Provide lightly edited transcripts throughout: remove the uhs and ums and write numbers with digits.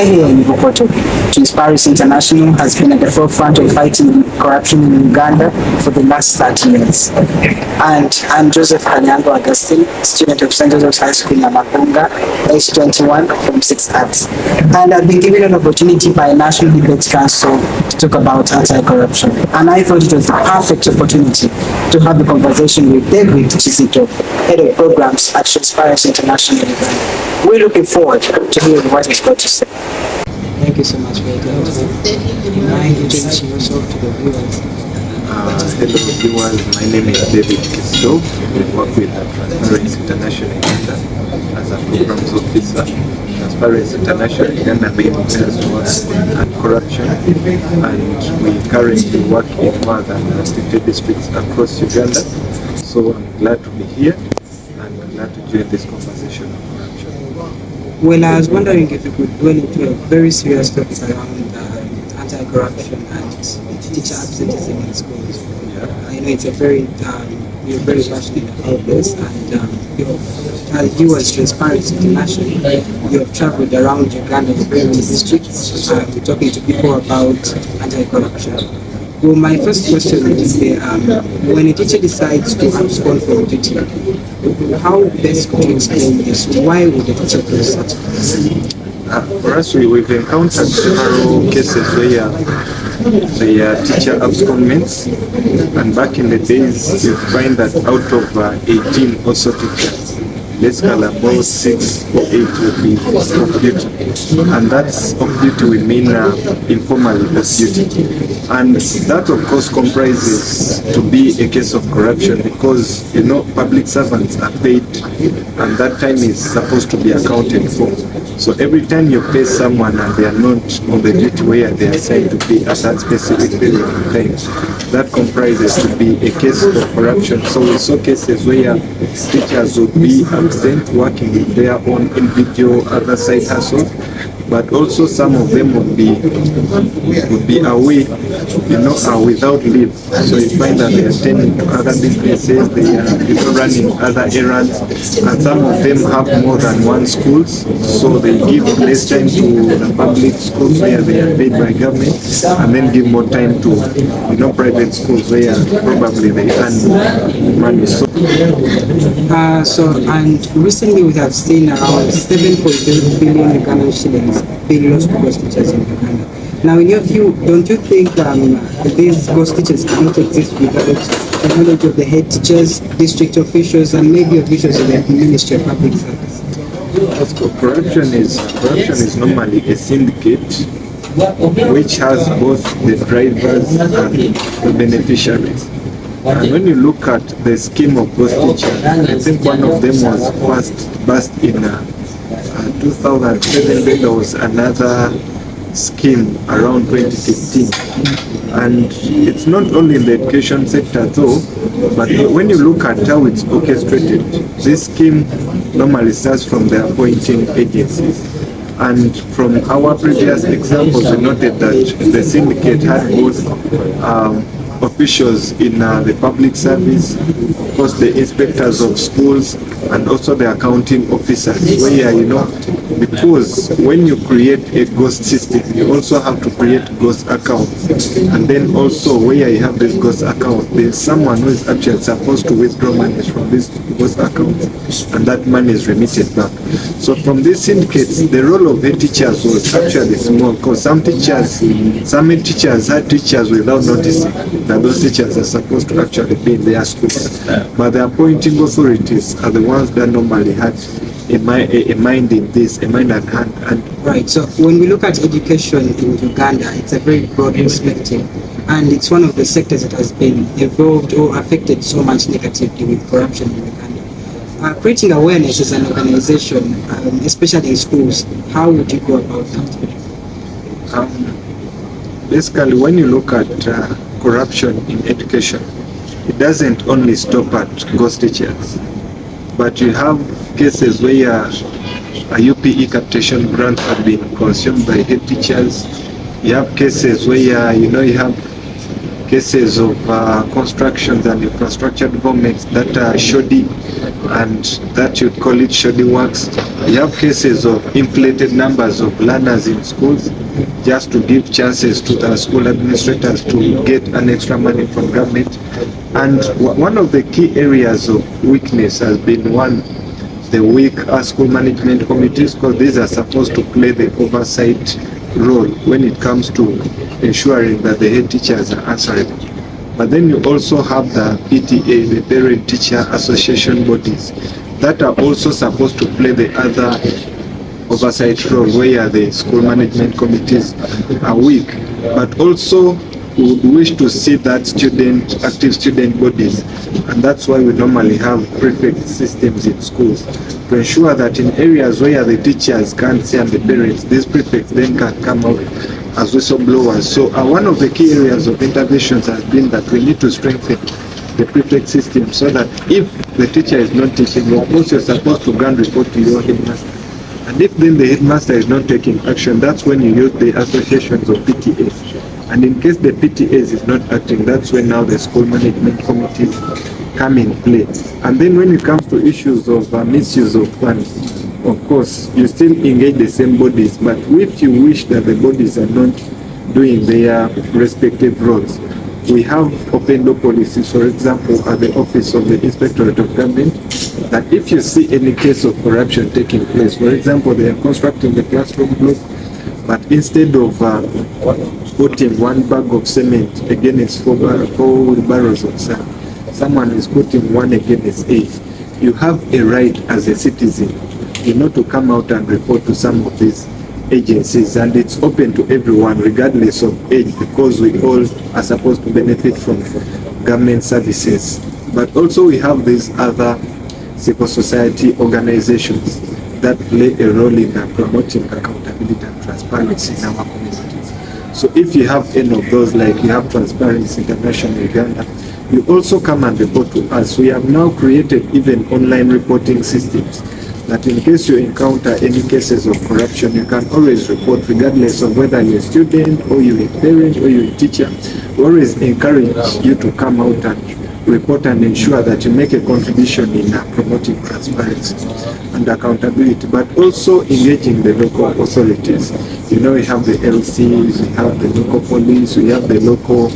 We are here in Bukoto. Transparency International has been at the forefront of fighting corruption in Uganda for the last 30 years. And I'm Joseph Kalyango Augustine, student of St. Joseph's High School in Namapunga, age 21 from 6 Arts. And I've been given an opportunity by National Debates Council to talk about anti-corruption. And I thought it was the perfect opportunity to have a conversation with David Kizito, Head of Programs at Transparency International Uganda. We're looking forward to hearing what he's got to say. Thank you so much for your time today. Mind introducing yourself to the viewers. Hello viewers, my name is David Kizito. I work with Transparency International Uganda as a Programs Officer. Transparency International Uganda mainly does work on corruption, and we currently work in more than 50 districts across Uganda. So I'm glad to be here and glad to join this conversation on corruption. Well, I was wondering if you could dwell into a very serious topic around anti-corruption and teacher absenteeism in schools. Yeah. I know it's a very, you're very passionate about this, and as you as Transparency International, you have traveled around Uganda to very many districts talking to people about anti-corruption. Well, my first question is, when a teacher decides to abscond from duty, how best could you explain this? Why would a teacher do such? For us, we've encountered several cases where the teacher abscondments, and back in the days, you find that out of 18 or so teachers, basically about 6 or 8 would be off duty, and that's off duty we mean informally off duty, and that of course comprises to be a case of corruption, because public servants are paid and that time is supposed to be accounted for. So every time you pay someone and they are not on the duty where they are assigned to be at that specific period of time, that comprises to be a case of corruption. So we saw cases where teachers would be absent working with their own individual other side hustle, but also some of them would be away, without leave. So you find that they are attending to other businesses, they are running other errands, and some of them have more than one schools, so they give less time to the public schools where they are paid by government, and then give more time to private schools where probably they earn money. And recently we have seen around 7.8 billion Ugandan shillings being lost to ghost teachers in Uganda. Now, in your view, don't you think these ghost teachers cannot exist without the knowledge of the head teachers, district officials, and maybe officials of the Ministry of Public Service? Corruption is normally a syndicate which has both the drivers and the beneficiaries. And when you look at the scheme of ghost teachers, I think one of them was first burst in 2007. Then there was another scheme around 2015, and it's not only in the education sector though, but when you look at how it's orchestrated, this scheme normally starts from the appointing agencies. And from our previous examples, we noted that the syndicate had both officials in the public service, of course the inspectors of schools, and also the accounting officers, where because when you create a ghost system, you also have to create ghost accounts, and then also where you have this ghost account, there's someone who is actually supposed to withdraw money from this ghost account, and that money is remitted back. So from these syndicates, the role of head teachers was actually small, because some head teachers had teachers without noticing that those teachers are supposed to actually be in their schools, but the appointing authorities are the ones that normally had a mind in this, a mind at hand. Right, so when we look at education in Uganda, it's a very broad perspective, and it's one of the sectors that has been involved or affected so much negatively with corruption in Uganda. Creating awareness as an organization, especially in schools, how would you go about that? Basically, when you look at corruption in education, it doesn't only stop at ghost teachers, but you have cases where a UPE capitation grant have been consumed by head teachers. You have cases where you have cases of constructions and infrastructure developments that are shoddy, and that you'd call it shoddy works. We have cases of inflated numbers of learners in schools just to give chances to the school administrators to get an extra money from government. And one of the key areas of weakness has been the weak school management committees, because these are supposed to play the oversight role when it comes to ensuring that the head teachers are answerable. But then you also have the PTA, the Parent Teacher Association bodies, that are also supposed to play the other oversight role where the school management committees are weak. But also we would wish to see that active student bodies, and that's why we normally have prefect systems in schools to ensure that in areas where the teachers can't see and the parents, these prefects then can come out as whistleblowers. So one of the key areas of interventions has been that we need to strengthen the prefect system, so that if the teacher is not teaching, of course you're supposed to go and report to your headmaster. And if then the headmaster is not taking action, that's when you use the associations of PTAs. And in case the PTAs is not acting, that's when now the school management committees come in play. And then when it comes to issues of misuse of funds, of course, you still engage the same bodies, but if you wish that the bodies are not doing their respective roles, we have open door policies, for example, at the office of the Inspectorate of Government, that if you see any case of corruption taking place, for example, they are constructing the classroom block, but instead of putting one bag of cement against four wheelbarrows of sand, someone is putting one against 8. You have a right as a citizen, to come out and report to some of these agencies, and it's open to everyone regardless of age, because we all are supposed to benefit from government services. But also we have these other civil society organizations that play a role in promoting accountability and transparency in our communities. So if you have any of those, like you have Transparency International Uganda, you also come and report to us. We have now created even online reporting systems that in case you encounter any cases of corruption, you can always report, regardless of whether you're a student or you're a parent or you're a teacher. We always encourage you to come out and report and ensure that you make a contribution in promoting transparency and accountability, but also engaging the local authorities. We have the LCs, we have the local police, we have the local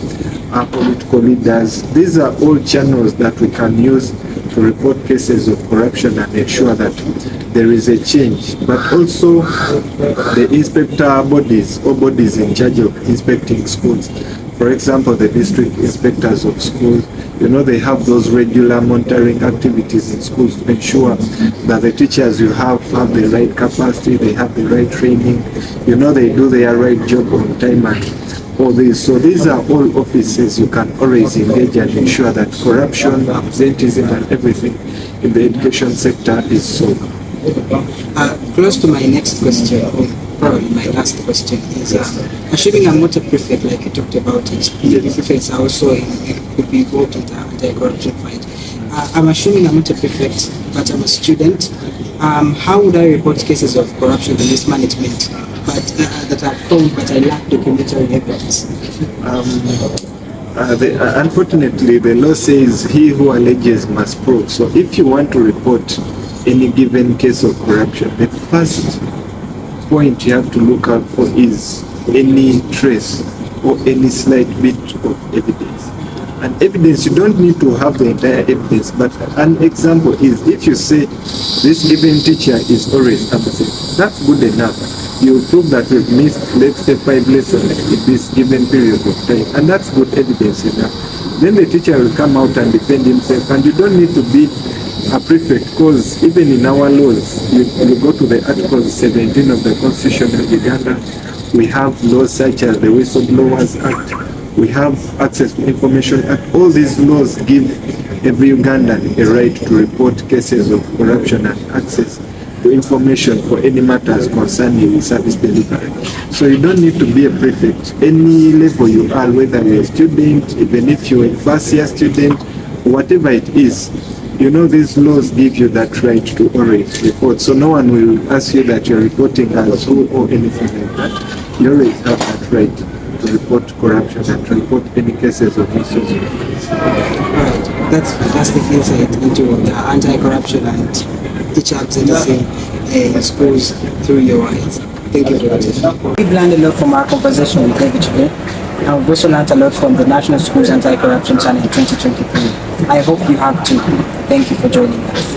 political leaders. These are all channels that we can use to report cases of corruption and ensure that there is a change. But also the inspector bodies or bodies in charge of inspecting schools. For example, the district inspectors of schools, they have those regular monitoring activities in schools to ensure that the teachers you have the right capacity, they have the right training, they do their right job on time and all this. So these are all offices you can always engage and ensure that corruption, absenteeism and everything in the education sector is solved. Close to my next question, or probably my last question, is assuming I'm not a prefect like you talked about it, the prefects are also could be involved in the anti-corruption fight. I'm assuming I'm not a prefect, but I'm a student. How would I report cases of corruption and mismanagement that are found but I lack documentary evidence? Unfortunately, the law says he who alleges must prove. So if you want to report any given case of corruption, the first point you have to look out for is any trace or any slight bit of evidence. And evidence, you don't need to have the entire evidence, but an example is if you say this given teacher is always absent, that's good enough. You prove that we've missed, let's say, 5 lessons in this given period of time, and that's good evidence enough. Then the teacher will come out and defend himself, and you don't need to be a prefect, because even in our laws, you go to the Article 17 of the Constitution of Uganda, we have laws such as the Whistleblowers Act, we have Access to Information Act. All these laws give every Ugandan a right to report cases of corruption and access to information for any matters concerning service delivery. So you don't need to be a prefect. Any level you are, whether you're a student, even if you're a first-year student, whatever it is, these laws give you that right to always report. So no one will ask you that you're reporting as who or anything like that. You always have that right to to report corruption and to report any cases of misuse. Right. That's fantastic insight into the anti-corruption and teacher absenteeism in schools through your eyes. Thank you for that. We've learned a lot from our conversation with David today. And we've also learned a lot from the National Schools Anti-Corruption Channel in 2023. I hope you have too. Thank you for joining us.